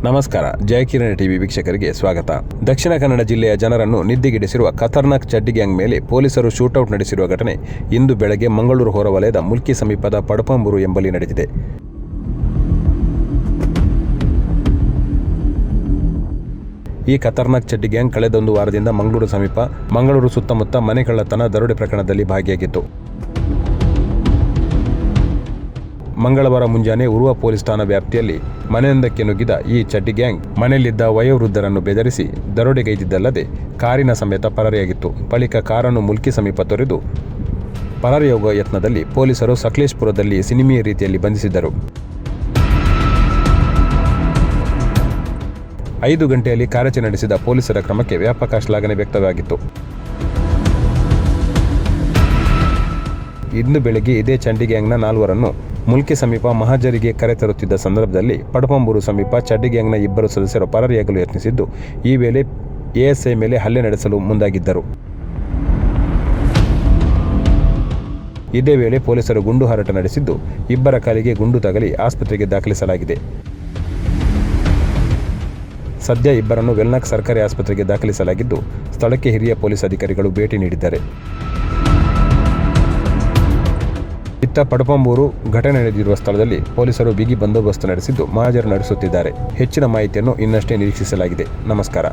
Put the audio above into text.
ನಮಸ್ಕಾರ. ಜಯಕಿರಣ ಟಿವಿ ವೀಕ್ಷಕರಿಗೆ ಸ್ವಾಗತ. ದಕ್ಷಿಣ ಕನ್ನಡ ಜಿಲ್ಲೆಯ ಜನರನ್ನು ನಿದ್ದೆಗೆಡಿಸಿರುವ ಖತರ್ನಾಕ್ ಚಡ್ಡಿ ಗ್ಯಾಂಗ್ ಮೇಲೆ ಪೊಲೀಸರು ಶೂಟೌಟ್ ನಡೆಸಿರುವ ಘಟನೆ ಇಂದು ಬೆಳಗ್ಗೆ ಮಂಗಳೂರು ಹೊರವಲಯದ ಮುಲ್ಕಿ ಸಮೀಪದ ಪಡಪಂಬೂರು ಎಂಬಲ್ಲಿ ನಡೆದಿದೆ. ಈ ಖತರ್ನಾಕ್ ಚಡ್ಡಿ ಗ್ಯಾಂಗ್ ಕಳೆದೊಂದು ವಾರದಿಂದ ಮಂಗಳೂರು ಸಮೀಪ ಮಂಗಳೂರು ಸುತ್ತಮುತ್ತ ಮನೆ ಕಳ್ಳತನ, ದರೋಡೆ ಪ್ರಕರಣದಲ್ಲಿ ಭಾಗಿಯಾಗಿತ್ತು. ಮಂಗಳವಾರ ಮುಂಜಾನೆ ಉರುವ ಪೊಲೀಸ್ ಠಾಣಾ ವ್ಯಾಪ್ತಿಯಲ್ಲಿ ಮನೆಯೊಂದಕ್ಕೆ ನುಗ್ಗಿದ ಈ ಚಡ್ಡಿ ಗ್ಯಾಂಗ್ ಮನೆಯಲ್ಲಿದ್ದ ವಯೋವೃದ್ಧರನ್ನು ಬೆದರಿಸಿ ದರೋಡೆಗೈದಿದ್ದಲ್ಲದೆ ಕಾರಿನ ಸಮೇತ ಪರಾರಿಯಾಗಿತ್ತು. ಬಳಿಕ ಕಾರನ್ನು ಮುಲ್ಕಿ ಸಮೀಪ ತೊರೆದು ಪರಾರಿಯಾಗುವ ಯತ್ನದಲ್ಲಿ ಪೊಲೀಸರು ಸಕಲೇಶಪುರದಲ್ಲಿ ಸಿನಿಮೀಯ ರೀತಿಯಲ್ಲಿ ಬಂಧಿಸಿದ್ದರು. 5 ಗಂಟೆಯಲ್ಲಿ ಕಾರ್ಯಾಚರಣೆ ನಡೆಸಿದ ಪೊಲೀಸರ ಕ್ರಮಕ್ಕೆ ವ್ಯಾಪಕ ಶ್ಲಾಘನೆ ವ್ಯಕ್ತವಾಗಿತ್ತು. ಇಂದು ಬೆಳಗ್ಗೆ ಇದೇ ಚಡ್ಡಿ ಗ್ಯಾಂಗ್ನ 4 ಮುಲ್ಕಿ ಸಮೀಪ ಮಹಜರಿಗೆ ಕರೆತರುತ್ತಿದ್ದ ಸಂದರ್ಭದಲ್ಲಿ ಪಡಪಂಬೂರು ಸಮೀಪ ಚಡ್ಡಿ ಗ್ಯಾಂಗ್ನ 2 ಸದಸ್ಯರು ಪರಾರಿಯಾಗಲು ಯತ್ನಿಸಿದ್ದು, ಈ ವೇಳೆ ಎಎಸ್ಐ ಮೇಲೆ ಹಲ್ಲೆ ನಡೆಸಲು ಮುಂದಾಗಿದ್ದರು. ಇದೇ ವೇಳೆ ಪೊಲೀಸರು ಗುಂಡು ಹಾರಾಟ ನಡೆಸಿದ್ದು, 2 ಕಾಲಿಗೆ ಗುಂಡು ತಗಲಿ ಆಸ್ಪತ್ರೆಗೆ ದಾಖಲಿಸಲಾಗಿದೆ. ಸದ್ಯ 2ರನ್ನು ವೆಲ್ನಾಕ್ ಸರ್ಕಾರಿ ಆಸ್ಪತ್ರೆಗೆ ದಾಖಲಿಸಲಾಗಿದ್ದು, ಸ್ಥಳಕ್ಕೆ ಹಿರಿಯ ಪೊಲೀಸ್ ಅಧಿಕಾರಿಗಳು ಭೇಟಿ ನೀಡಿದ್ದಾರೆ. ಇತ್ತ ಪಡಪಂಬೂರು ಘಟನೆ ನಡೆದಿರುವ ಸ್ಥಳದಲ್ಲಿ ಪೊಲೀಸರು ಬಿಗಿ ಬಂದೋಬಸ್ತ್ ನಡೆಸಿದ್ದು ಮಹಜರು ನಡೆಸುತ್ತಿದ್ದಾರೆ. ಹೆಚ್ಚಿನ ಮಾಹಿತಿಯನ್ನು ಇನ್ನಷ್ಟೇ ನಿರೀಕ್ಷಿಸಲಾಗಿದೆ. ನಮಸ್ಕಾರ.